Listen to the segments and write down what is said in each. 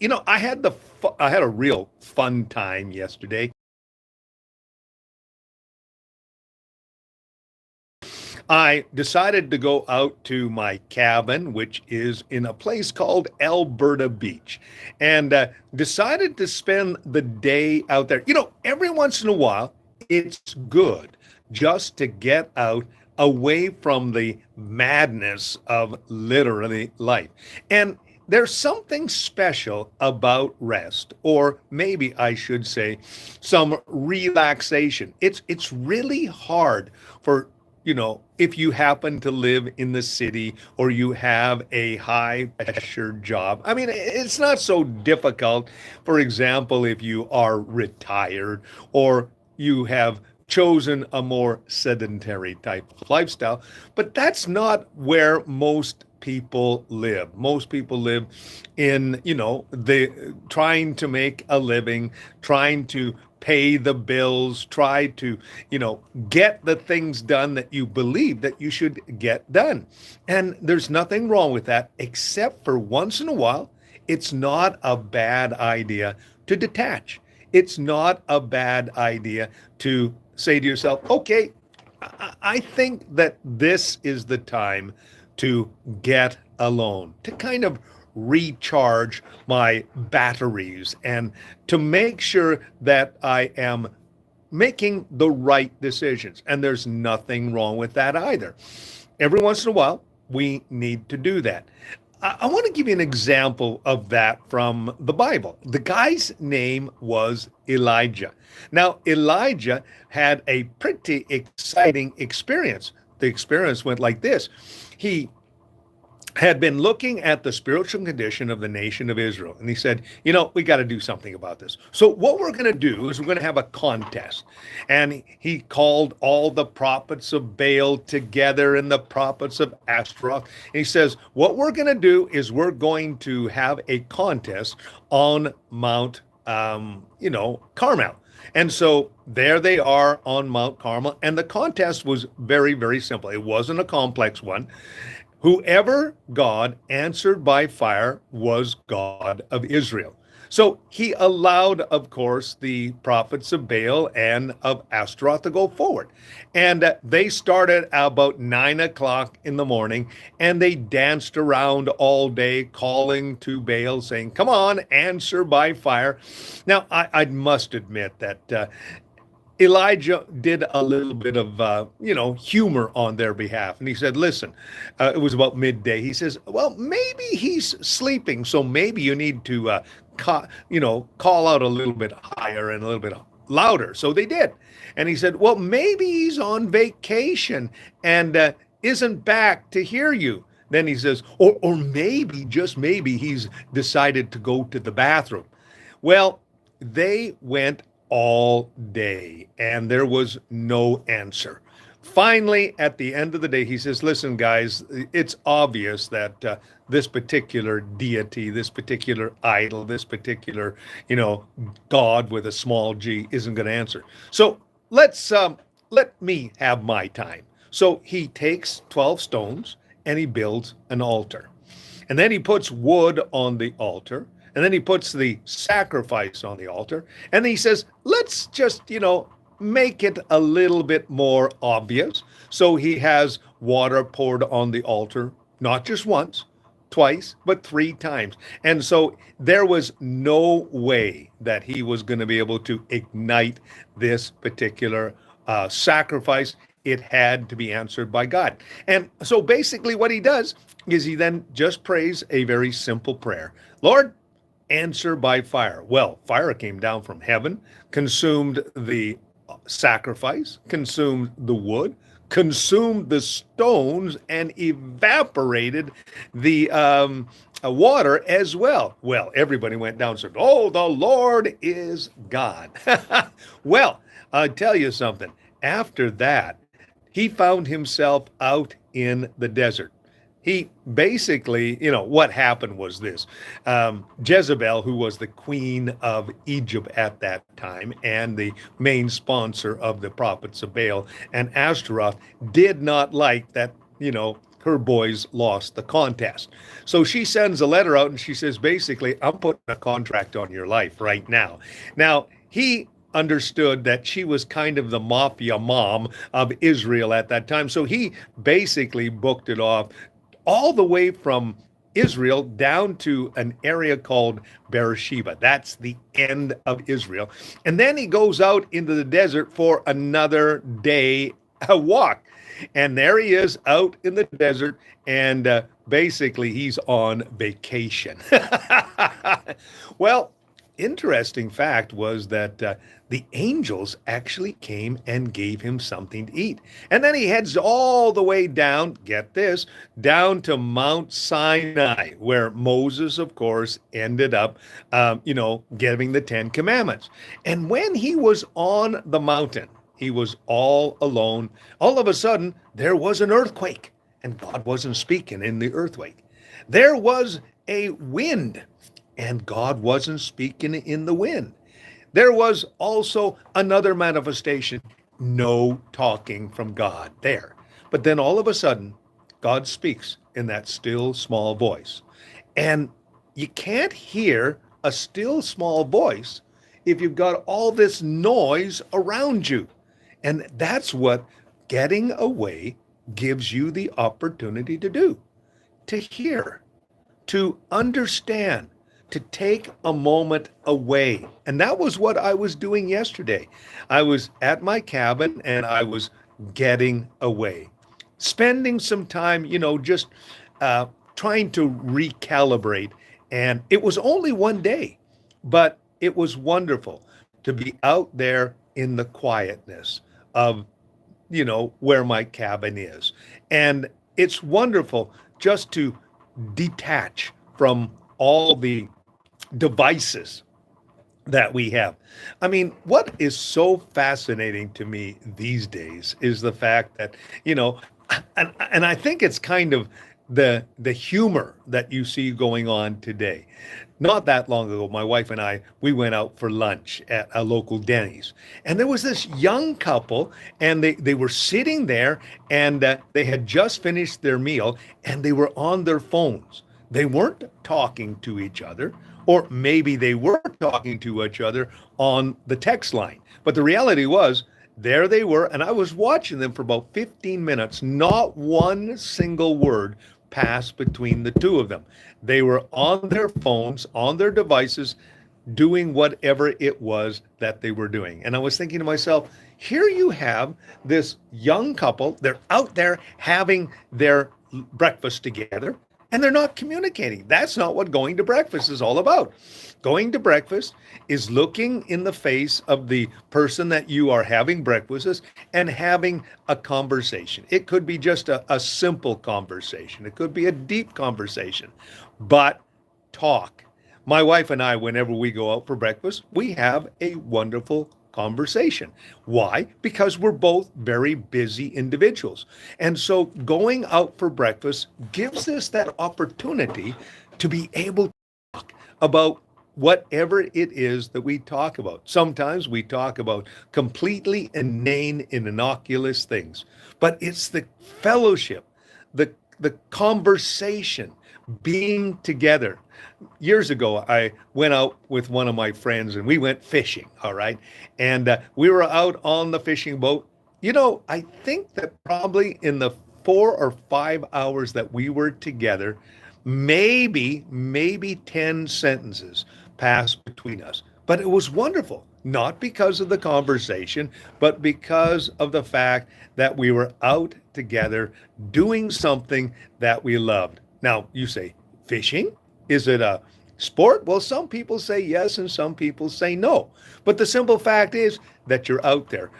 I had a real fun time yesterday. I decided to go out to my cabin, which is in a place called Alberta Beach, and decided to spend the day out there. Every once in a while, it's good just to get out away from the madness of literally life. And there's something special about rest, or maybe I should say some relaxation. It's really hard for if you happen to live in the city or you have a high pressure job. I mean, it's not so difficult. For example, if you are retired or you have chosen a more sedentary type of lifestyle, but that's not where most people live. Most people live in, the trying to make a living, trying to pay the bills, try to, get the things done that you believe that you should get done. And there's nothing wrong with that, except for once in a while, it's not a bad idea to detach. It's not a bad idea to say to yourself, okay, I think that this is the time to get alone, to kind of recharge my batteries and to make sure that I am making the right decisions. And there's nothing wrong with that either. Every once in a while, we need to do that. I want to give you an example of that from the Bible. The guy's name was Elijah. Now, Elijah had a pretty exciting experience. The experience went like this. He had been looking at the spiritual condition of the nation of Israel. And he said, we got to do something about this. So, what we're going to do is we're going to have a contest. And he called all the prophets of Baal together and the prophets of Ashtaroth. And he says, what we're going to do is we're going to have a contest on Mount, Carmel. And so there they are on Mount Carmel. And the contest was very, very simple. It wasn't a complex one. Whoever God answered by fire was God of Israel. So he allowed, of course, the prophets of Baal and of Ashtaroth to go forward. And they started about 9 o'clock in the morning and they danced around all day, calling to Baal, saying, come on, answer by fire. Now, I must admit that Elijah did a little bit of, humor on their behalf. And he said, listen, it was about midday. He says, well, maybe he's sleeping. So maybe you need to, call out a little bit higher and a little bit louder. So they did. And he said, well, maybe he's on vacation and isn't back to hear you. Then he says, or maybe, just maybe, he's decided to go to the bathroom. Well, they went all day and there was no answer. Finally, at the end of the day, he says, listen, guys, it's obvious that this particular deity, this particular idol, this particular, God with a small g isn't going to answer. So let me have my time. So he takes 12 stones and he builds an altar. And then he puts wood on the altar. And then he puts the sacrifice on the altar. And he says, let's just, make it a little bit more obvious. So he has water poured on the altar, not just once, twice, but 3 times. And so there was no way that he was going to be able to ignite this particular sacrifice. It had to be answered by God. And so basically, what he does is he then just prays a very simple prayer. Lord, answer by fire. Well, fire came down from heaven, consumed the sacrifice, consumed the wood, consumed the stones, and evaporated the water as well. Well, everybody went down and said, oh, the Lord is God. Well, I'll tell you something. After that, he found himself out in the desert. He basically, what happened was this. Jezebel, who was the queen of Egypt at that time and the main sponsor of the prophets of Baal and Ashtaroth, did not like that, her boys lost the contest. So she sends a letter out and she says, basically, I'm putting a contract on your life right now. Now, he understood that she was kind of the mafia mom of Israel at that time. So he basically booked it off all the way from Israel down to an area called Beersheba. That's the end of Israel. And then he goes out into the desert for another day a walk. And there he is out in the desert, and basically he's on vacation. Well, interesting fact was that the angels actually came and gave him something to eat. And then he heads all the way down, get this, down to Mount Sinai, where Moses, of course, ended up, giving the Ten Commandments. And when he was on the mountain, he was all alone. All of a sudden, there was an earthquake, and God wasn't speaking in the earthquake. There was a wind, and God wasn't speaking in the wind. There was also another manifestation, no talking from God there. But then all of a sudden, God speaks in that still small voice. And you can't hear a still small voice if you've got all this noise around you. And that's what getting away gives you the opportunity to do, to hear, to understand, to take a moment away. And that was what I was doing yesterday. I was at my cabin and I was getting away, spending some time, just trying to recalibrate. And it was only one day, but it was wonderful to be out there in the quietness of, where my cabin is. And it's wonderful just to detach from all the devices that we have. I mean, what is so fascinating to me these days is the fact that, and I think it's kind of the humor that you see going on today. Not that long ago, my wife and I, we went out for lunch at a local Denny's. And there was this young couple, and they were sitting there, and they had just finished their meal, and they were on their phones. They weren't talking to each other, or maybe they were talking to each other on the text line. But the reality was, there they were, and I was watching them for about 15 minutes. Not one single word passed between the two of them. They were on their phones, on their devices, doing whatever it was that they were doing. And I was thinking to myself, here you have this young couple, they're out there having their breakfast together, and they're not communicating. That's not what going to breakfast is all about. Going to breakfast is looking in the face of the person that you are having breakfast with and having a conversation. It could be just a simple conversation. It could be a deep conversation, but talk. My wife and I, whenever we go out for breakfast, we have a wonderful conversation. Why? Because we're both very busy individuals. And so going out for breakfast gives us that opportunity to be able to talk about whatever it is that we talk about. Sometimes we talk about completely inane and innocuous things, but it's the fellowship, the conversation, being together. Years ago, I went out with one of my friends and we went fishing, all right? And we were out on the fishing boat. I think that probably in the 4 or 5 hours that we were together, maybe 10 sentences passed between us. But it was wonderful, not because of the conversation, but because of the fact that we were out together doing something that we loved. Now, you say, fishing? Is it a sport? Well, some people say yes and some people say no. But the simple fact is that you're out there.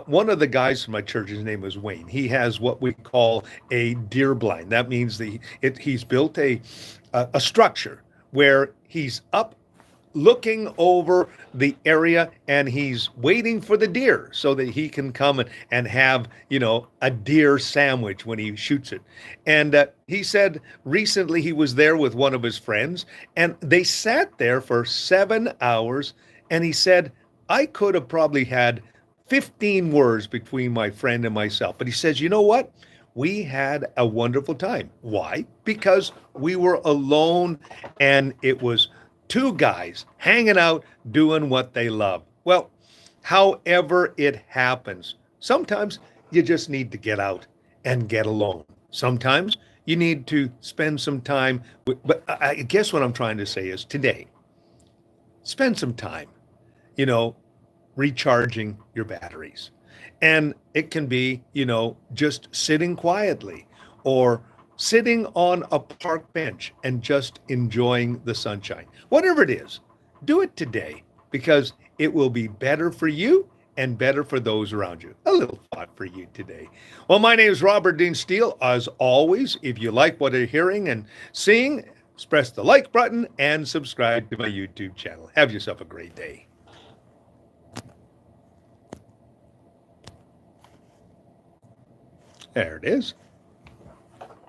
One of the guys from my church, his name is Wayne. He has what we call a deer blind. That means he's built a structure where he's up looking over the area and he's waiting for the deer so that he can come and have, a deer sandwich when he shoots it. And he said recently he was there with one of his friends and they sat there for 7 hours. And he said, I could have probably had 15 words between my friend and myself. But he says, you know what? we had a wonderful time. Why? Because we were alone and it was two guys hanging out doing what they love. Well, however it happens, sometimes you just need to get out and get alone. Sometimes you need to spend some time but I guess what I'm trying to say is today, spend some time, you know, recharging your batteries. And it can be, just sitting quietly or sitting on a park bench and just enjoying the sunshine. Whatever it is, do it today because it will be better for you and better for those around you. A little thought for you today. Well, my name is Robert Dean Steele. As always, if you like what you're hearing and seeing, press the like button and subscribe to my YouTube channel. Have yourself a great day. There it is.